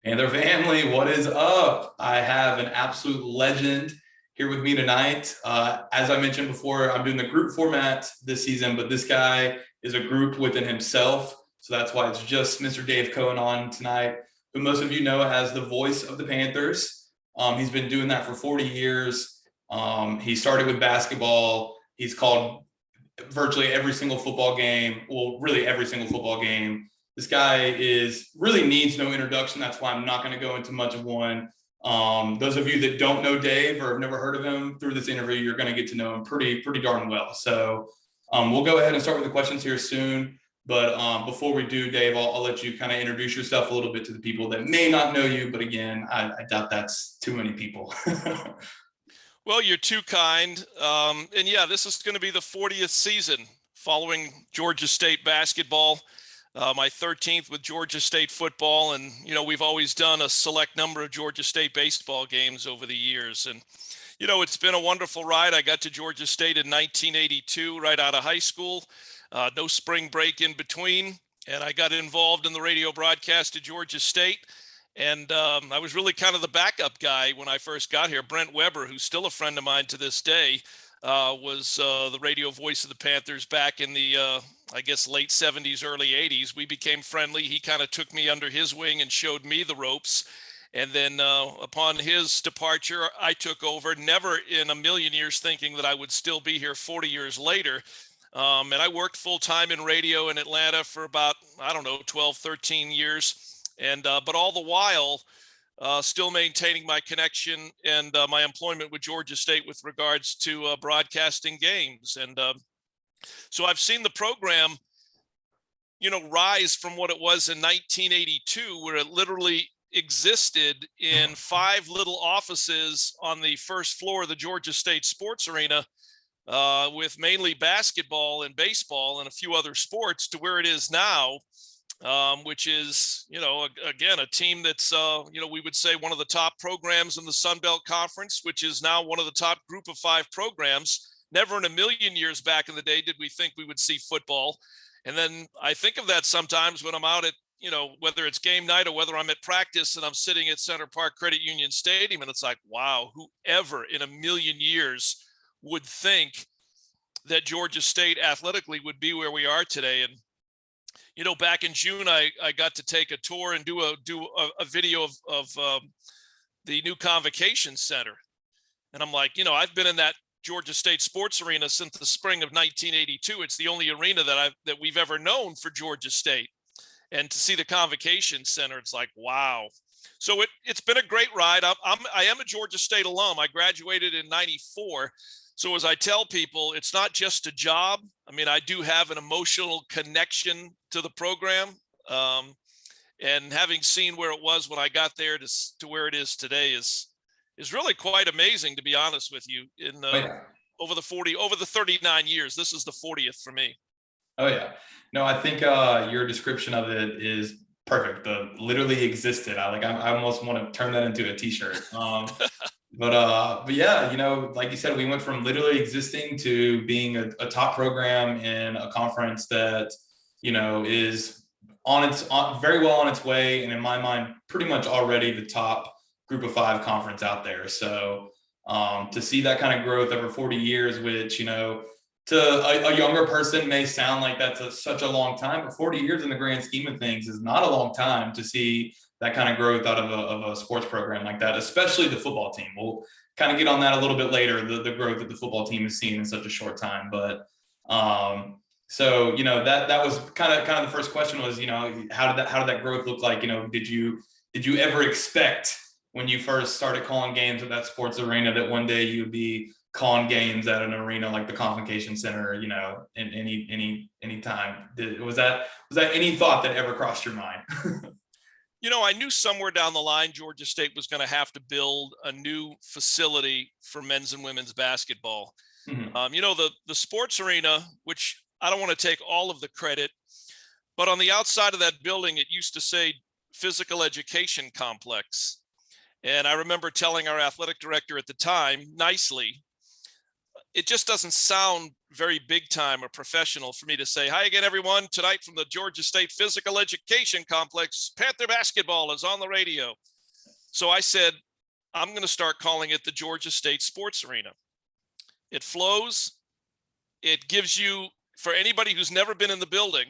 Panther family, what is up? I have an absolute legend here with me tonight. As I mentioned before, I'm doing the group format this season, but this guy is a group within himself. So that's why it's just Mr. Dave Cohen on tonight, who most of you know as the voice of the Panthers. He's been doing that for 40 years. He started with basketball. He's called virtually every single football game. Well, really every single football game. This guy is really needs no introduction. That's why I'm not going to go into much of one. Those of you that don't know Dave or have never heard of him through this interview, you're going to get to know him pretty darn well. So we'll go ahead and start with the questions here soon. But before we do, Dave, I'll let you kind of introduce yourself a little bit to the people that may not know you. But again, I doubt that's too many people. Well, you're too kind. And yeah, this is going to be the 40th season following Georgia State basketball, my 13th with Georgia State football. And, we've always done a select number of Georgia State baseball games over the years. And, it's been a wonderful ride. I got to Georgia State in 1982, right out of high school, no spring break in between. And I got involved in the radio broadcast at Georgia State. And I was really kind of the backup guy when I first got here. Brent Weber, who's still a friend of mine to this day, was the radio voice of the Panthers back in the, I guess, late 70s, early 80s. We became friendly. He kind of took me under his wing and showed me the ropes. And then upon his departure, I took over, never in a million years thinking that I would still be here 40 years later. And I worked full time in radio in Atlanta for about, 12, 13 years. And but all the while, still maintaining my connection and my employment with Georgia State with regards to broadcasting games. And so I've seen the program, rise from what it was in 1982, where it literally existed in 5 little offices on the first floor of the Georgia State Sports Arena, with mainly basketball and baseball and a few other sports, to where it is now. Which is, again, a team that's, we would say one of the top programs in the Sun Belt Conference, which is now one of the top group of 5 programs. Never in a million years back in the day did we think we would see football. And then I think of that sometimes when I'm out at, whether it's game night or whether I'm at practice and I'm sitting at Center Park Credit Union Stadium, and it's like, wow, whoever in a million years would think that Georgia State athletically would be where we are today. And back in June, I got to take a tour and do a video of the new Convocation Center. And I'm like, I've been in that Georgia State sports arena since the spring of 1982. It's the only arena that we've ever known for Georgia State. And to see the Convocation Center, it's like, wow. So it's been a great ride. I am a Georgia State alum. I graduated in 94. So as I tell people, it's not just a job. I mean, I do have an emotional connection to the program. And having seen where it was when I got there to where it is today is really quite amazing, to be honest with you. Over the 39 years, this is the 40th for me. Oh yeah. No, I think your description of it is perfect. The literally existed. I almost want to turn that into a t-shirt. But yeah, like you said, we went from literally existing to being a top program in a conference that, is very well on its way. And in my mind, pretty much already the top group of 5 conference out there. So to see that kind of growth over 40 years, which, to a younger person may sound like that's such a long time, but 40 years in the grand scheme of things is not a long time to see that kind of growth out of a sports program like that, especially the football team. We'll kind of get on that a little bit later, the growth that the football team has seen in such a short time. But so, that was kind of the first question was, how did that growth look like? Did you ever expect when you first started calling games at that sports arena that one day you'd be calling games at an arena like the Convocation Center, in any time? Was that any thought that ever crossed your mind? I knew somewhere down the line Georgia State was going to have to build a new facility for men's and women's basketball. Mm-hmm. The sports arena, which I don't want to take all of the credit, but on the outside of that building, it used to say Physical Education Complex. And I remember telling our athletic director at the time, nicely, it just doesn't sound very big time or professional for me to say, hi again, everyone. Tonight from the Georgia State Physical Education Complex, Panther basketball is on the radio. So I said, I'm going to start calling it the Georgia State Sports Arena. It flows. It gives you, for anybody who's never been in the building,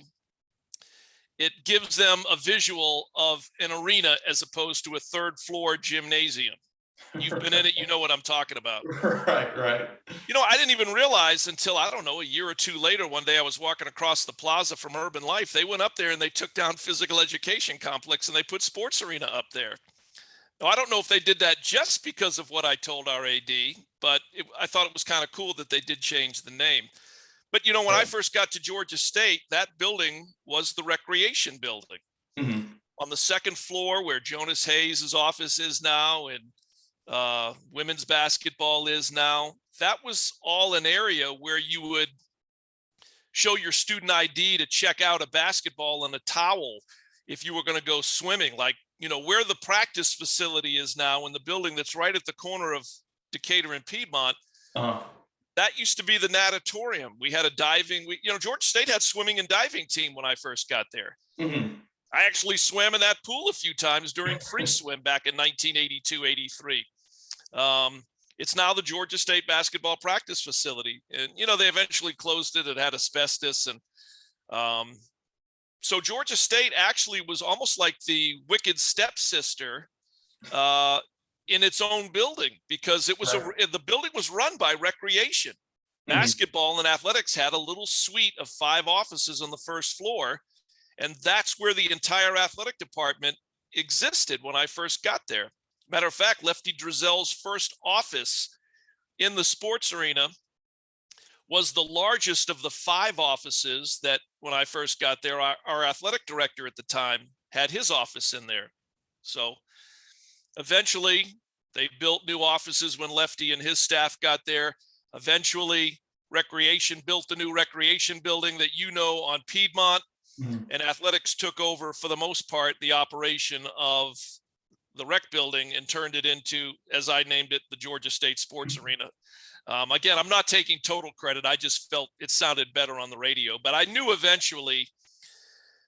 it gives them a visual of an arena as opposed to a third floor gymnasium. You've been in it, you know what I'm talking about. Right. I didn't even realize until, I don't know, a year or two later, one day I was walking across the plaza from Urban Life. They went up there and they took down Physical Education Complex and they put Sports Arena up there. Now, I don't know if they did that just because of what I told our AD, but I thought it was kind of cool that they did change the name. But, when I first got to Georgia State, that building was the recreation building. Mm-hmm. On the second floor where Jonas Hayes' office is now and women's basketball is now, that was all an area where you would show your student ID to check out a basketball and a towel if you were going to go swimming. Like, where the practice facility is now in the building that's right at the corner of Decatur and Piedmont. Uh-huh. That used to be the natatorium. We had a diving, Georgia State had swimming and diving team when I first got there. Mm-hmm. I actually swam in that pool a few times during free swim back in 1982, 83. It's now the Georgia State basketball practice facility. And, they eventually closed it. It had asbestos. And so Georgia State actually was almost like the wicked stepsister in its own building, because it was the building was run by recreation. Mm-hmm. Basketball and athletics had a little suite of 5 offices on the first floor. And that's where the entire athletic department existed when I first got there. Matter of fact, Lefty Drizel's first office in the sports arena was the largest of the 5 offices that, when I first got there, our athletic director at the time had his office in there. So eventually they built new offices when Lefty and his staff got there. Eventually recreation built the new recreation building that on Piedmont. Mm-hmm. And athletics took over, for the most part, the operation of the rec building and turned it into, as I named it, the Georgia State Sports Arena. Again, I'm not taking total credit. I just felt it sounded better on the radio. But I knew eventually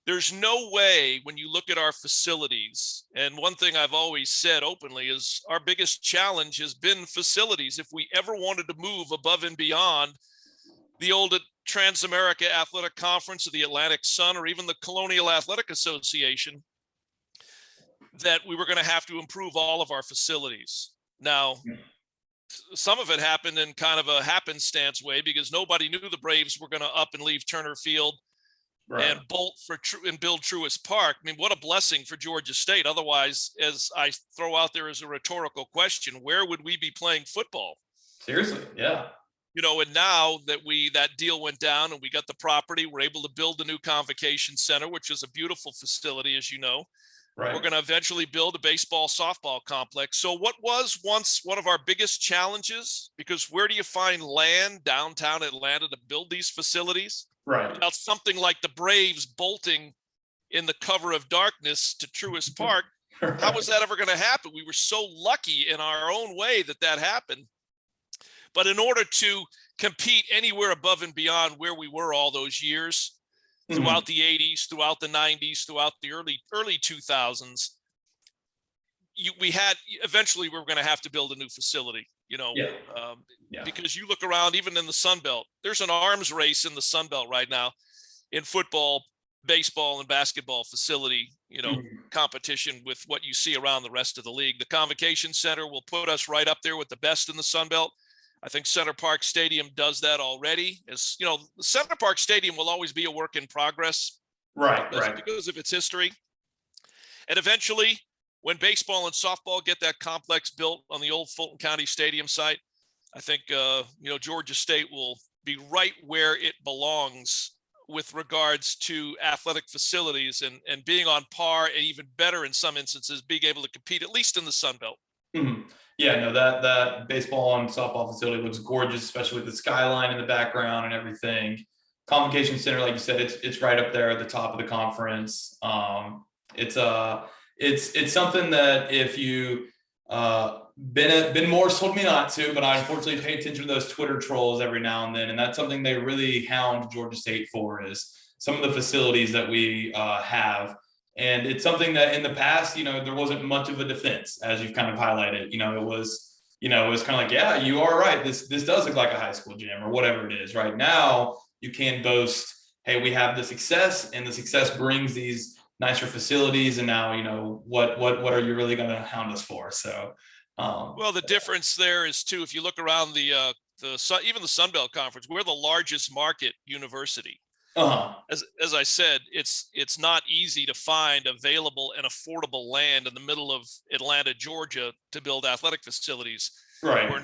there's no way, when you look at our facilities, and one thing I've always said openly is our biggest challenge has been facilities. If we ever wanted to move above and beyond the old Transamerica Athletic Conference or the Atlantic Sun or even the Colonial Athletic Association, that we were going to have to improve all of our facilities. Now, some of it happened in kind of a happenstance way, because nobody knew the Braves were going to up and leave Turner Field and bolt and build Truist Park. I mean, what a blessing for Georgia State. Otherwise, as I throw out there as a rhetorical question, where would we be playing football? Seriously, yeah. And now that that deal went down and we got the property, we're able to build the new Convocation Center, which is a beautiful facility, as you know. Right. We're going to eventually build a baseball, softball complex. So what was once one of our biggest challenges, because where do you find land downtown Atlanta to build these facilities? Right. Without something like the Braves bolting in the cover of darkness to Truist Park, how was that ever going to happen? We were so lucky in our own way that happened. But in order to compete anywhere above and beyond where we were all those years, throughout the 80s, throughout the 90s, throughout the early 2000s, eventually we were going to have to build a new facility, because you look around, even in the Sun Belt, there's an arms race in the Sun Belt right now in football, baseball, and basketball facility, competition with what you see around the rest of the league. The Convocation Center will put us right up there with the best in the Sun Belt. I think Center Park Stadium does that already. As the Center Park Stadium will always be a work in progress, right? Because of its history. And eventually, when baseball and softball get that complex built on the old Fulton County Stadium site, I think Georgia State will be right where it belongs with regards to athletic facilities and being on par, and even better in some instances, being able to compete, at least in the Sun Belt. Mm-hmm. Yeah, no, that baseball and softball facility looks gorgeous, especially with the skyline in the background and everything. Convocation Center, like you said, it's right up there at the top of the conference. It's something that if you Been Morris told me not to, but I unfortunately pay attention to those Twitter trolls every now and then, and that's something they really hound Georgia State for, is some of the facilities that we have. And it's something that in the past, there wasn't much of a defense, as you've kind of highlighted. It was kind of like, yeah, you are right. This does look like a high school gym or whatever it is. Right now, you can boast, hey, we have the success, and the success brings these nicer facilities, and now what are you really going to hound us for? So well, the difference there is too, if you look around even the Sun Belt Conference, we're the largest market university. As I said, it's not easy to find available and affordable land in the middle of Atlanta, Georgia, to build athletic facilities. Right. We're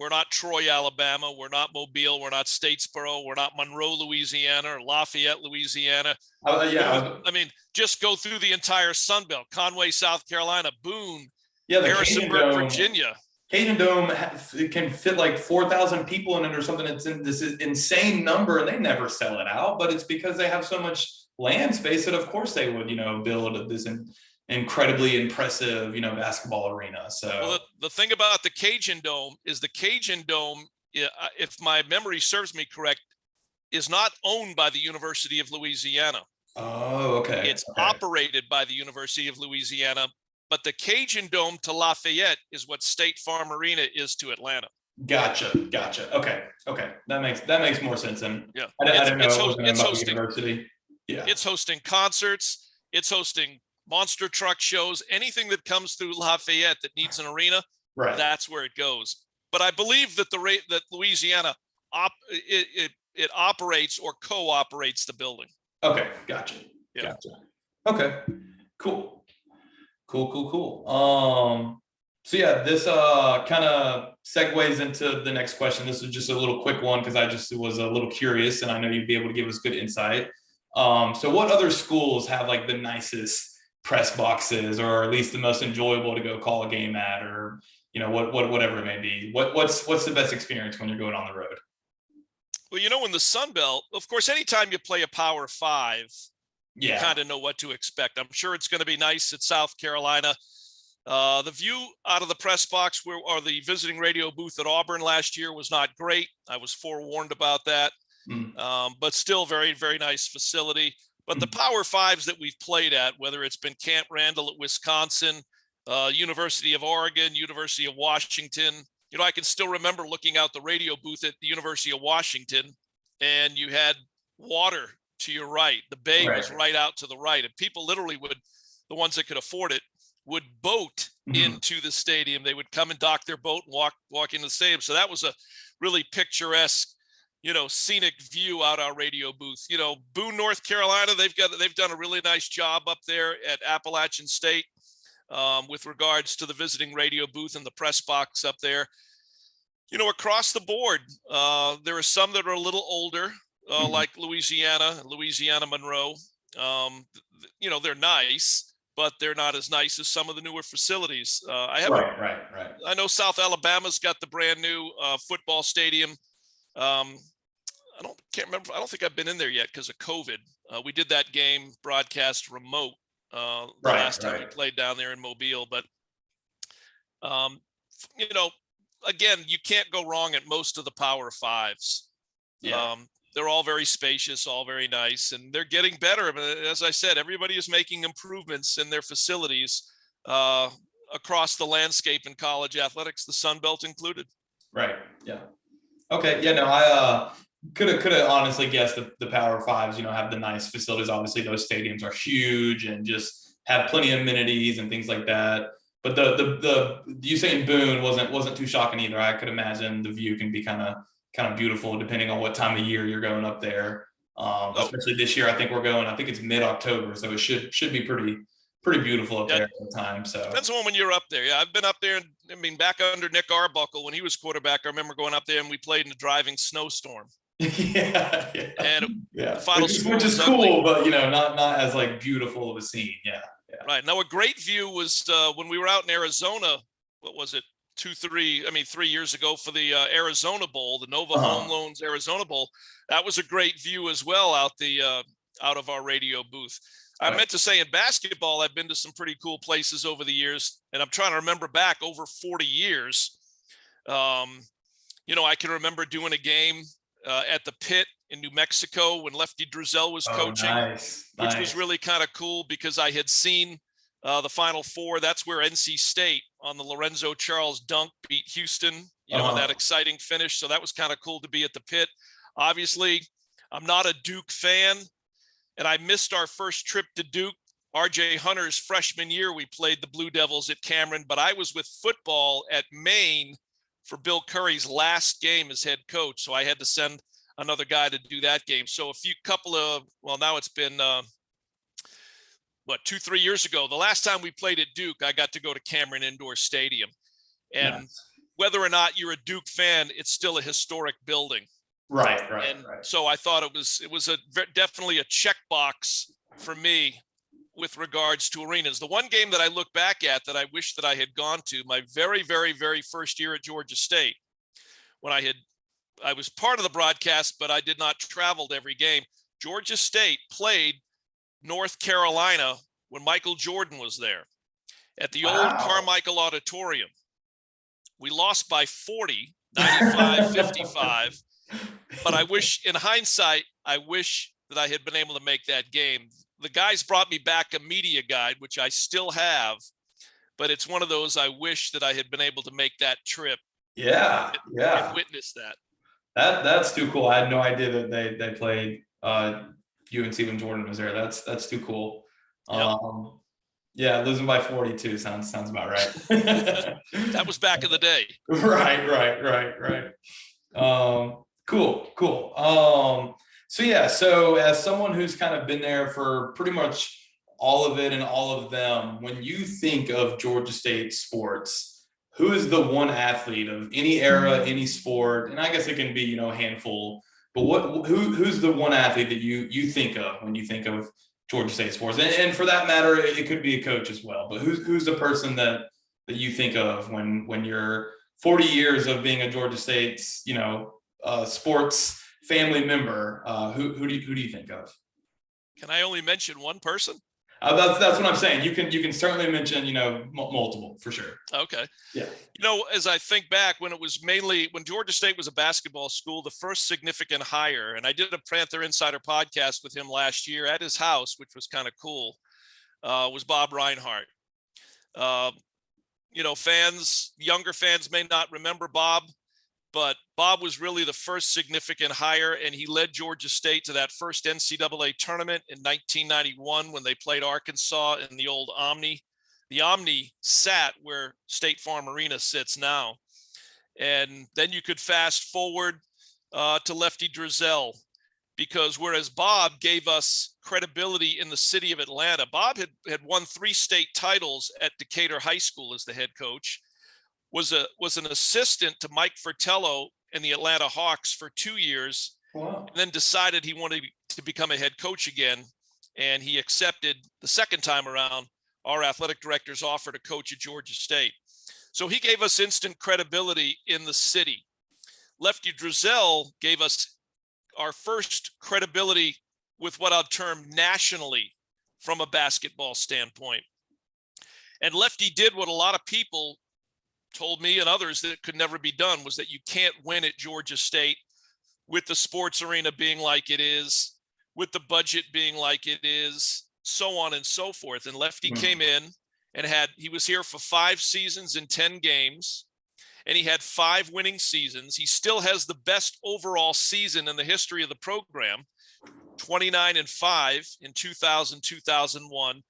not Troy, Alabama. We're not Mobile. We're not Statesboro. We're not Monroe, Louisiana, or Lafayette, Louisiana. Yeah. I mean, just go through the entire Sun Belt: Conway, South Carolina; Boone, yeah, Harrisonburg, Virginia. Cajun Dome can fit like 4,000 people in it or something. It's in this insane number, and they never sell it out. But it's because they have so much land space that, of course, they would, build this incredibly impressive, basketball arena. So well, the thing about the Cajun Dome is the Cajun Dome, if my memory serves me correct, is not owned by the University of Louisiana. Oh, okay. It's operated by the University of Louisiana. But the Cajun Dome to Lafayette is what State Farm Arena is to Atlanta. Gotcha. Okay. That makes more sense. And yeah, I didn't know it was it's hosting university. Yeah, it's hosting concerts. It's hosting monster truck shows. Anything that comes through Lafayette that needs an arena, right, that's where it goes. But I believe that that Louisiana it operates or co-operates the building. Okay, gotcha. Okay, cool. So yeah, this kind of segues into the next question. This is just a little quick one because I just was a little curious, and I know you'd be able to give us good insight. So what other schools have like the nicest press boxes, or at least the most enjoyable to go call a game at, or whatever it may be? What's the best experience when you're going on the road? Well, in the Sun Belt, of course, anytime you play a Power Five, you kind of know what to expect. I'm sure it's going to be nice at South Carolina. The view out of the press box or the visiting radio booth at Auburn last year was not great. I was forewarned about that, but still very, very nice facility. But the Power Fives that we've played at, whether it's been Camp Randall at Wisconsin, University of Oregon, University of Washington, I can still remember looking out the radio booth at the University of Washington, and you had water to your right. The bay was right out to the right, and people literally the ones that could afford it, would boat into the stadium. They would come and dock their boat and walk into the stadium. So that was a really picturesque, scenic view out our radio booth. Boone, North Carolina, they've done a really nice job up there at Appalachian State with regards to the visiting radio booth and the press box up there. Across the board, there are some that are a little older, like Louisiana Monroe. They're nice, but they're not as nice as some of the newer facilities. Right. I know South Alabama's got the brand new football stadium. Can't remember. I don't think I've been in there yet because of COVID. We did that game broadcast remote the last time we played down there in Mobile. But again, you can't go wrong at most of the Power Fives. Yeah. They're all very spacious, all very nice, and they're getting better. As I said, everybody is making improvements in their facilities across the landscape in college athletics, the Sun Belt included. Right. Yeah. Okay. Yeah. No, I could have honestly guessed the Power Fives, have the nice facilities. Obviously, those stadiums are huge and just have plenty of amenities and things like that. But the you saying Boone wasn't too shocking either. I could imagine the view can be kind of beautiful depending on what time of year you're going up there. Especially this year, I think it's mid-October, so it should be pretty beautiful up there at the time. So depends on when you're up there. Yeah, I've been up there. Back under Nick Arbuckle when he was quarterback, I remember going up there and we played in a driving snowstorm. Yeah. And the final score, which is cool, but not as like beautiful of a scene. Yeah. Right. Now, a great view was when we were out in Arizona. What was it? 3 years ago for the Arizona Bowl, the Nova Home Loans Arizona Bowl. That was a great view as well out of our radio booth. I meant to say in basketball, I've been to some pretty cool places over the years, and I'm trying to remember back over 40 years. I can remember doing a game at the Pit in New Mexico when Lefty Driesell was Oh, coaching, nice. which was really kind of cool because I had seen the Final Four. That's where NC State on the Lorenzo Charles dunk beat Houston, in that exciting finish. So that was kind of cool to be at the Pit. Obviously, I'm not a Duke fan, and I missed our first trip to Duke. RJ Hunter's freshman year, we played the Blue Devils at Cameron, but I was with football at Maine for Bill Curry's last game as head coach. So I had to send another guy to do that game. So now it's been, 2-3 years ago, the last time we played at Duke, I got to go to Cameron Indoor Stadium. And whether or not you're a Duke fan, it's still a historic building. Right. So I thought it was definitely a checkbox for me with regards to arenas. The one game that I look back at that I wish that I had gone to, my very, very, very first year at Georgia State, when I was part of the broadcast, but I did not travel to every game. Georgia State played North Carolina when Michael Jordan was there at the old Carmichael Auditorium. We lost by 40, 95-55. But I wish, in hindsight, that I had been able to make that game. The guys brought me back a media guide, which I still have, but it's one of those I wish that I had been able to make that trip. Yeah. And witness that. That's too cool. I had no idea that they played UNC when Jordan was there. That's too cool. Yep. Losing by 42 sounds about right. That was back in the day. Right. Cool. So as someone who's kind of been there for pretty much all of it and all of them, when you think of Georgia State sports, who is the one athlete of any era, any sport, and I guess it can be, a handful, but who's the one athlete that you think of when you think of Georgia State sports? And for that matter, it could be a coach as well, but who's the person that you think of when you're 40 years of being a Georgia State, sports family member? Who do you think of? Can I only mention one person? That's what I'm saying. You can certainly mention, multiple for sure. Okay. Yeah. As I think back when Georgia State was a basketball school, the first significant hire, and I did a Panther Insider podcast with him last year at his house, which was kind of cool, was Bob Reinhardt. Younger fans may not remember Bob, but Bob was really the first significant hire, and he led Georgia State to that first NCAA tournament in 1991 when they played Arkansas in the old Omni. The Omni sat where State Farm Arena sits now. And then you could fast forward to Lefty Driesell, because whereas Bob gave us credibility in the city of Atlanta, Bob had won 3 state titles at Decatur High School as the head coach, was an assistant to Mike Fratello in the Atlanta Hawks for 2 years, and then decided he wanted to become a head coach again. And he accepted the second time around our athletic director's offer to coach at Georgia State. So he gave us instant credibility in the city. Lefty Driesell gave us our first credibility with what I'll term nationally from a basketball standpoint. And Lefty did what a lot of people told me and others that it could never be done, was that you can't win at Georgia State with the sports arena being like it is, with the budget being like it is, so on and so forth. And Lefty came in and he was here for 5 seasons and 10 games, and he had 5 winning seasons. He still has the best overall season in the history of the program, 29-5 in 2000, 2001.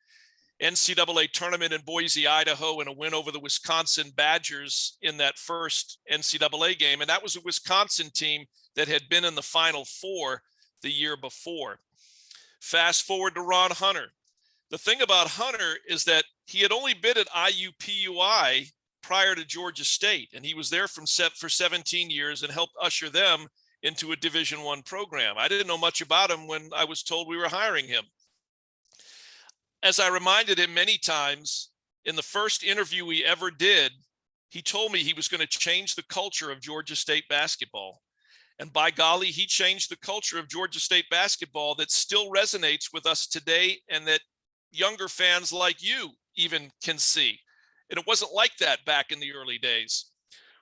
NCAA tournament in Boise, Idaho, and a win over the Wisconsin Badgers in that first NCAA game. And that was a Wisconsin team that had been in the Final Four the year before. Fast forward to Ron Hunter. The thing about Hunter is that he had only been at IUPUI prior to Georgia State, and he was there for 17 years and helped usher them into a Division I program. I didn't know much about him when I was told we were hiring him. As I reminded him many times, in the first interview we ever did, he told me he was going to change the culture of Georgia State basketball. And by golly, he changed the culture of Georgia State basketball that still resonates with us today, and that younger fans like you even can see. And it wasn't like that back in the early days.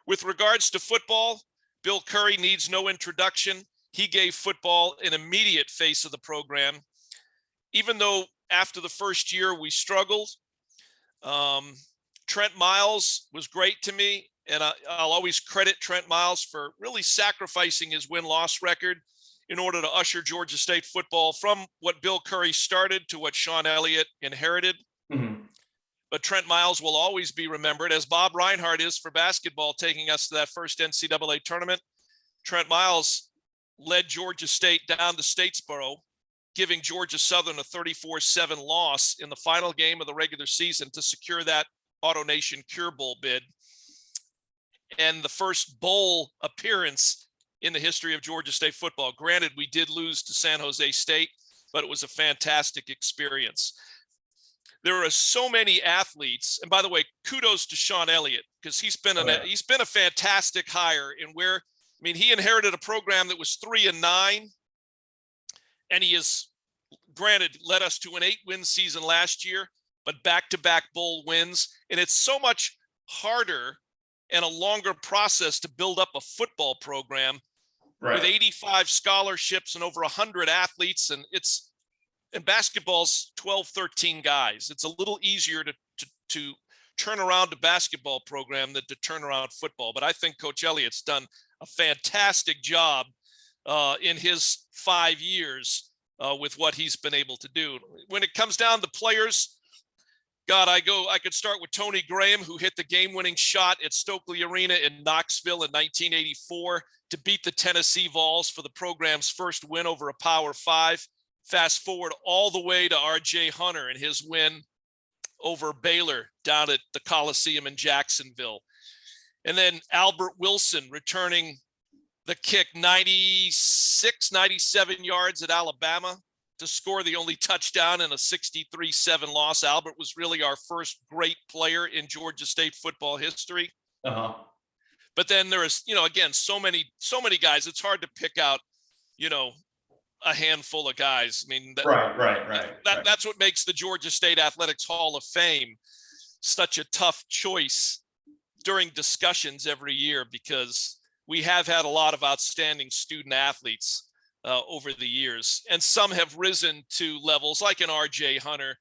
With regards to football, Bill Curry needs no introduction. He gave football an immediate face of the program. Even though after the first year we struggled, Trent Miles was great to me. And I'll always credit Trent Miles for really sacrificing his win-loss record in order to usher Georgia State football from what Bill Curry started to what Sean Elliott inherited. Mm-hmm. But Trent Miles will always be remembered, as Bob Reinhardt is for basketball, taking us to that first NCAA tournament. Trent Miles led Georgia State down to Statesboro, giving Georgia Southern a 34-7 loss in the final game of the regular season to secure that AutoNation Cure Bowl bid, and the first bowl appearance in the history of Georgia State football. Granted, we did lose to San Jose State, but it was a fantastic experience. There are so many athletes, and by the way, kudos to Sean Elliott, because he's been a fantastic hire in where, I mean, he inherited a program that was 3-9, and he has, granted, led us to an 8-win season last year, but back-to-back bowl wins. And it's so much harder and a longer process to build up a football program with 85 scholarships and over 100 athletes. And basketball's 12, 13 guys. It's a little easier to turn around a basketball program than to turn around football. But I think Coach Elliott's done a fantastic job in his 5 years with what he's been able to do. When it comes down to players, God, I could start with Tony Graham, who hit the game-winning shot at Stokely Arena in Knoxville in 1984 to beat the Tennessee Vols for the program's first win over a Power 5. Fast forward all the way to R.J. Hunter and his win over Baylor down at the Coliseum in Jacksonville. And then Albert Wilson returning the kick 96, 97 yards at Alabama to score the only touchdown in a 63-7 loss. Albert was really our first great player in Georgia State football history. Uh-huh. But then there is, again, so many guys. It's hard to pick out, a handful of guys. I mean, that's what makes the Georgia State Athletics Hall of Fame such a tough choice during discussions every year, because we have had a lot of outstanding student athletes over the years, and some have risen to levels like an R.J. Hunter,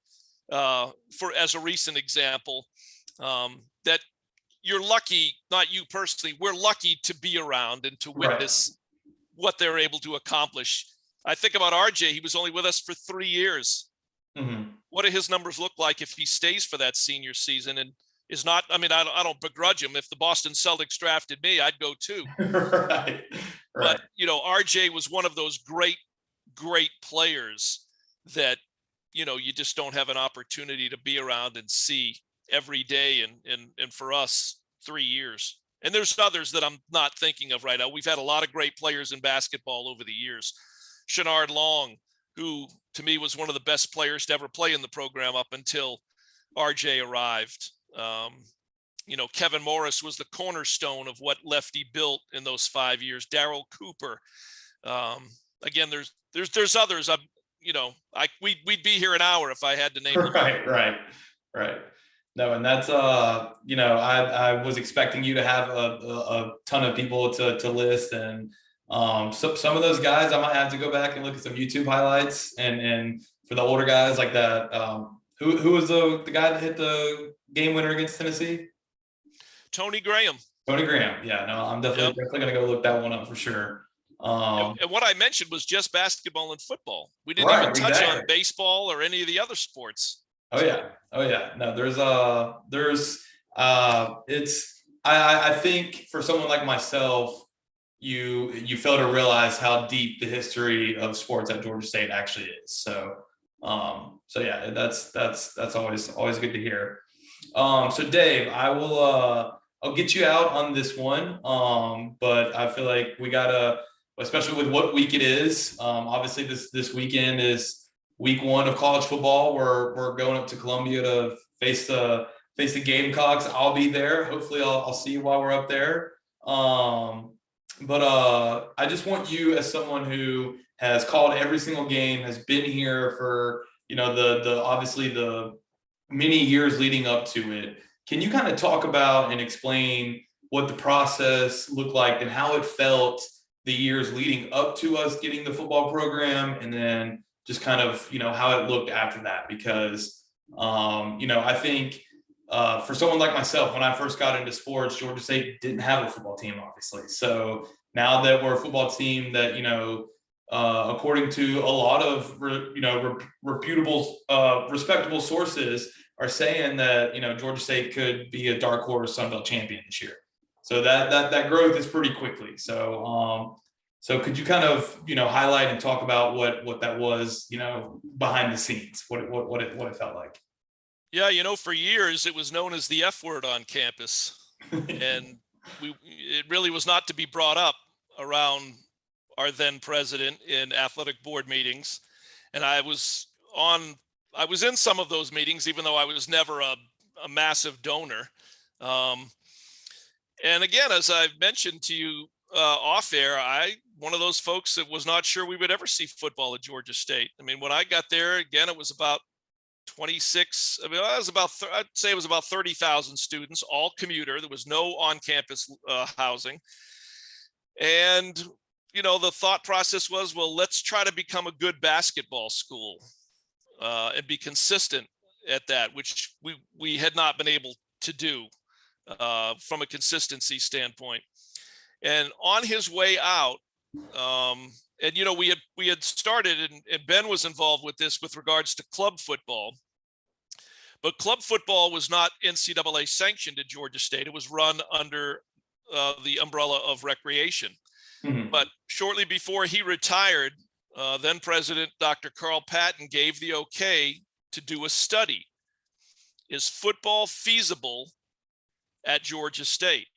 as a recent example, that you're lucky, not you personally, we're lucky to be around and to witness what they're able to accomplish. I think about R.J., he was only with us for 3 years. Mm-hmm. What do his numbers look like if he stays for that senior season and is not, I mean, I don't begrudge him. If the Boston Celtics drafted me, I'd go too. Right. But, RJ was one of those great players that, you just don't have an opportunity to be around and see every day. And for us, 3 years. And there's others that I'm not thinking of right now. We've had a lot of great players in basketball over the years. Shenard Long, who to me was one of the best players to ever play in the program up until RJ arrived. Kevin Morris was the cornerstone of what Lefty built in those 5 years. Darryl Cooper. Again, there's others. We'd be here an hour if I had to name them. Right. No, and that's I was expecting you to have a ton of people to list, and so some of those guys I might have to go back and look at some YouTube highlights, and for the older guys like that, who was the guy that hit the game winner against Tennessee? Tony Graham. Yeah, no, I'm definitely going to go look that one up for sure. And what I mentioned was just basketball and football. We didn't even touch on baseball or any of the other sports. Oh yeah. No, I think for someone like myself, you fail to realize how deep the history of sports at Georgia State actually is. So yeah, that's always good to hear. So Dave, I'll get you out on this one. But I feel like we gotta, especially with what week it is. Obviously this weekend is week 1 of college football. We're going up to Columbia to face the Gamecocks. I'll be there. Hopefully I'll see you while we're up there. But I just want you, as someone who has called every single game, has been here for the obviously the many years leading up to it. Can you kind of talk about and explain what the process looked like and how it felt the years leading up to us getting the football program, and then just kind of how it looked after that? Because I think for someone like myself, when I first got into sports, Georgia State didn't have a football team, obviously. So now that we're a football team that according to a lot of reputable, respectable sources, are saying that Georgia State could be a dark horse Sun Belt champion this year. So that growth is pretty quickly. So could you kind of highlight and talk about what that was behind the scenes, what it felt like? Yeah, for years it was known as the F word on campus, and it really was not to be brought up around our then president in athletic board meetings. And I was in some of those meetings, even though I was never a massive donor. And again, as I've mentioned to you off air, one of those folks that was not sure we would ever see football at Georgia State. I mean, when I got there, again, it was about 26. I mean, I'd say it was about 30,000 students, all commuter. There was no on-campus housing. And the thought process was, well, let's try to become a good basketball school and be consistent at that, which we had not been able to do from a consistency standpoint. And on his way out, and we had started, and Ben was involved with this with regards to club football. But club football was not NCAA sanctioned at Georgia State. It was run under the umbrella of recreation. Mm-hmm. But shortly before he retired, then President Dr. Carl Patton gave the okay to do a study. Is football feasible at Georgia State?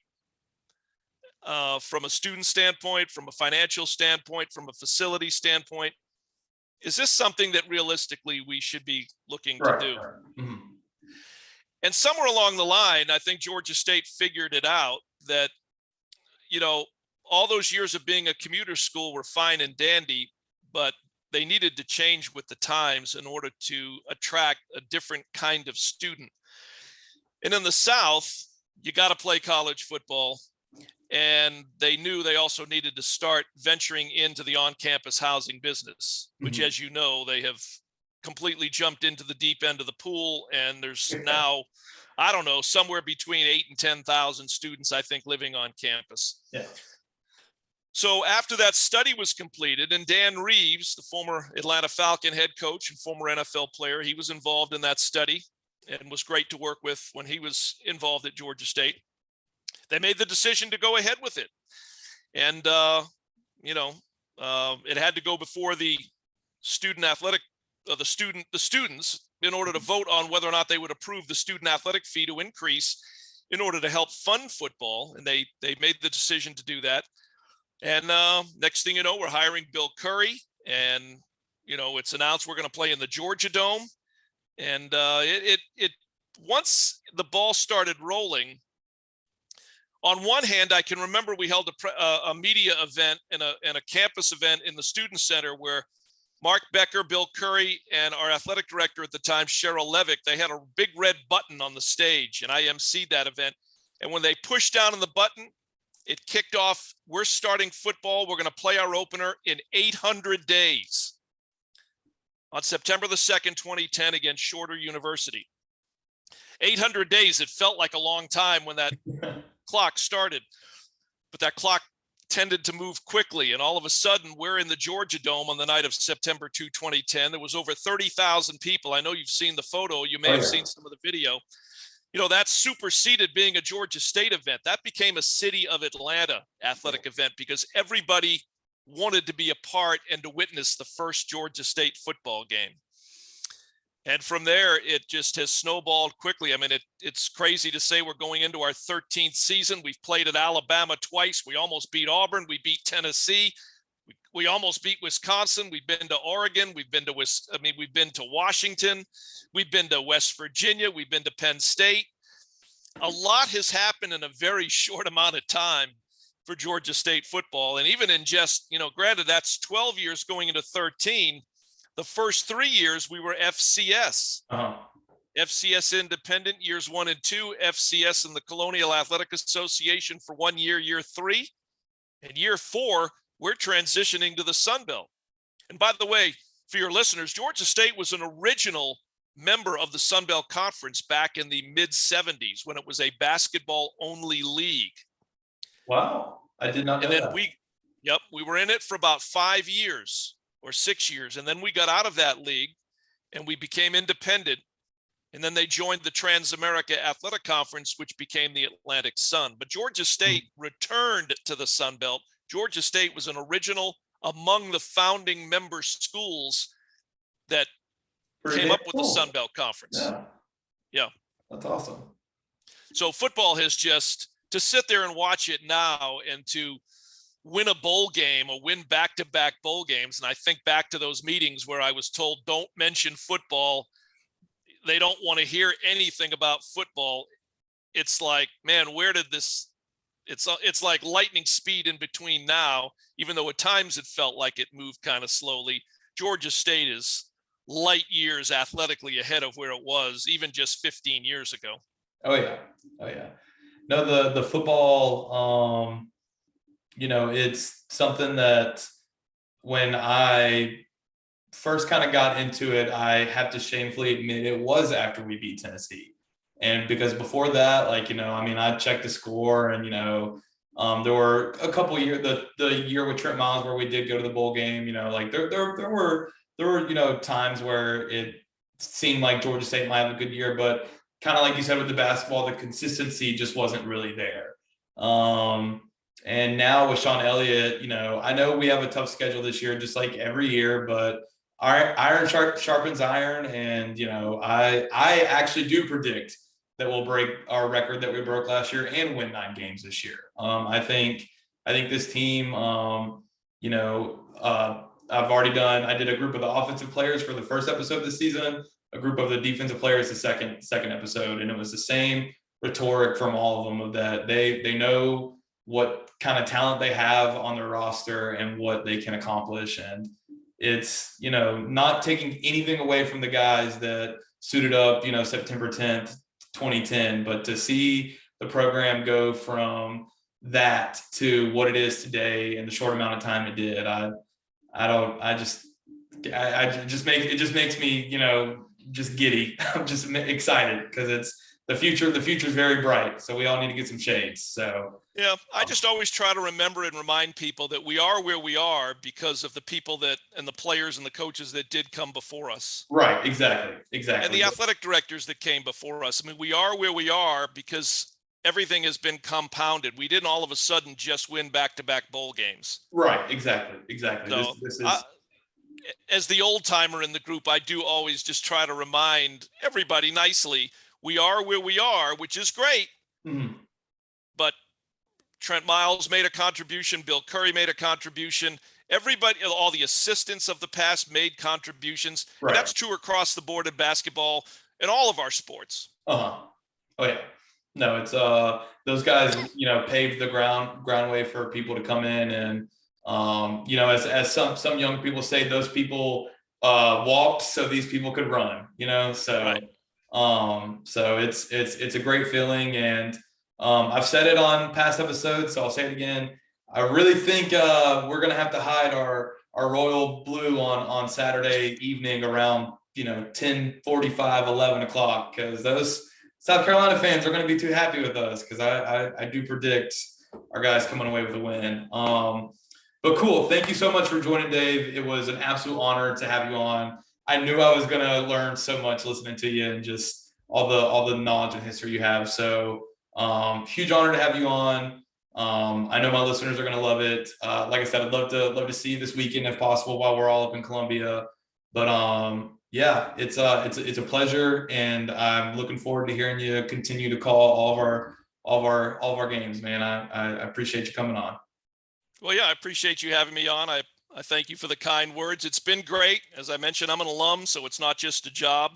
From a student standpoint, from a financial standpoint, from a facility standpoint, is this something that realistically we should be looking to do? Right. Mm-hmm. And somewhere along the line, I think Georgia State figured it out that, all those years of being a commuter school were fine and dandy, but they needed to change with the times in order to attract a different kind of student. And in the South, you got to play college football. And they knew they also needed to start venturing into the on-campus housing business, which, mm-hmm. as you know, they have completely jumped into the deep end of the pool. And there's now, I don't know, somewhere between 8,000 and 10,000 students, I think, living on campus. Yeah. So after that study was completed, and Dan Reeves, the former Atlanta Falcon head coach and former NFL player, he was involved in that study and was great to work with when he was involved at Georgia State. They made the decision to go ahead with it. And, it had to go before the student athletic, the students in order to vote on whether or not they would approve the student athletic fee to increase in order to help fund football. And they made the decision to do that. And next thing you know, we're hiring Bill Curry, and, it's announced we're going to play in the Georgia Dome. And it once the ball started rolling, on one hand, I can remember we held a media event and a campus event in the student center where Mark Becker, Bill Curry, and our athletic director at the time, Cheryl Levick, they had a big red button on the stage, and I emceed that event. And when they pushed down on the button, it kicked off, we're starting football. We're going to play our opener in 800 days on September the 2nd, 2010 against Shorter University. 800 days, it felt like a long time when that clock started, but that clock tended to move quickly. And all of a sudden, we're in the Georgia Dome on the night of September 2, 2010. There was over 30,000 people. I know you've seen the photo. You may have seen some of the video. That superseded being a Georgia State event. That became a City of Atlanta athletic event because everybody wanted to be a part and to witness the first Georgia State football game. And from there, it just has snowballed quickly. I mean, it's crazy to say we're going into our 13th season. We've played at Alabama twice. We almost beat Auburn. We beat Tennessee. We almost beat Wisconsin. We've been to Oregon. We've been to Washington. We've been to West Virginia. We've been to Penn State. A lot has happened in a very short amount of time for Georgia State football. And even in just, granted, that's 12 years going into 13. The first 3 years we were FCS. Uh-huh. FCS Independent years 1 and 2, FCS in the Colonial Athletic Association for 1 year, year 3. And year 4, we're transitioning to the Sun Belt. And by the way, for your listeners, Georgia State was an original member of the Sun Belt Conference back in the mid-'70s when it was a basketball-only league. Wow, I did not know and then that. we were in it for about 5 years or 6 years. And then we got out of that league and we became independent. And then they joined the Trans-America Athletic Conference, which became the Atlantic Sun. But Georgia State returned to the Sun Belt. Georgia State was an original among the founding member schools that came up with the Sun Belt Conference. Yeah. That's awesome. So football has just, to sit there and watch it now and to win a bowl game or win back-to-back bowl games. And I think back to those meetings where I was told, don't mention football. They don't want to hear anything about football. It's like, man, where did this, it's like lightning speed in between now, even though at times it felt like it moved kind of slowly. Georgia State is light years athletically ahead of where it was even just 15 years ago. Oh yeah. No, the football, it's something that when I first kind of got into it, I have to shamefully admit it was after we beat Tennessee. And because before that, I checked the score and, there were a couple of years, the year with Trent Miles where we did go to the bowl game, there were times where it seemed like Georgia State might have a good year, but kind of like you said with the basketball, the consistency just wasn't really there. And now with Sean Elliott, I know we have a tough schedule this year, just like every year, but iron sharpens iron. And, I actually do predict that we'll break our record that we broke last year and win 9 games this year. I think this team, I did a group of the offensive players for the first episode this season, a group of the defensive players the second episode. And it was the same rhetoric from all of them of that they know what kind of talent they have on their roster and what they can accomplish. And it's, not taking anything away from the guys that suited up, September 10th, 2010, but to see the program go from that to what it is today in the short amount of time it did, it just makes me, just giddy. I'm just excited because it's the future. The future is very bright. So we all need to get some shades. So yeah, I just always try to remember and remind people that we are where we are because of the people and the players and the coaches that did come before us. Right. Exactly. And the athletic directors that came before us. I mean, we are where we are because everything has been compounded. We didn't all of a sudden just win back-to-back bowl games. Right. Exactly. So, this is. As the old timer in the group, I do always just try to remind everybody nicely, we are where we are, which is great. Mm-hmm. But Trent Miles made a contribution. Bill Curry made a contribution. Everybody, all the assistants of the past made contributions. Right. And that's true across the board in basketball and all of our sports. Oh yeah. No, it's those guys, paved the groundway for people to come in and as some young people say, those people walked so these people could run, so right. So it's a great feeling. And I've said it on past episodes, so I'll say it again. I really think we're gonna have to hide our royal blue on Saturday evening around 10:45, 11 o'clock, because those South Carolina fans are going to be too happy with us, because I do predict our guys coming away with a win. But cool. Thank you so much for joining, Dave. It was an absolute honor to have you on. I knew I was going to learn so much listening to you and just all the knowledge and history you have. So huge honor to have you on. I know my listeners are going to love it. Like I said, I'd love to see you this weekend if possible while we're all up in Columbia. But yeah, it's a pleasure, and I'm looking forward to hearing you continue to call all of our games, man. I appreciate you coming on. Well, yeah, I appreciate you having me on. I thank you for the kind words. It's been great. As I mentioned, I'm an alum, so it's not just a job.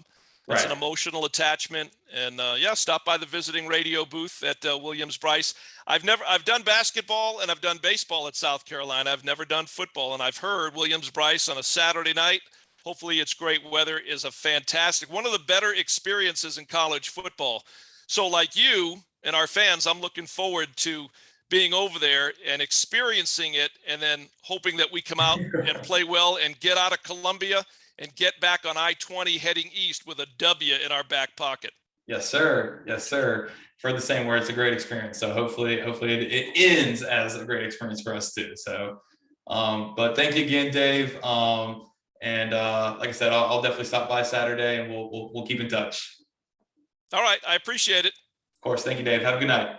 It's Right. an emotional attachment. And yeah, stop by the visiting radio booth at Williams-Brice. I've done basketball and I've done baseball at South Carolina. I've never done football. And I've heard Williams-Brice on a Saturday night, hopefully it's great weather, is a fantastic, one of the better experiences in college football. So like you and our fans, I'm looking forward to being over there and experiencing it, and then hoping that we come out and play well and get out of Columbia and get back on I-20 heading east with a W in our back pocket. Yes, sir. Yes, sir. For the same word, it's a great experience. So hopefully it ends as a great experience for us too. So, but thank you again, Dave. And like I said, I'll definitely stop by Saturday, and we'll keep in touch. All right, I appreciate it. Of course. Thank you, Dave. Have a good night.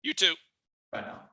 You too. Bye now.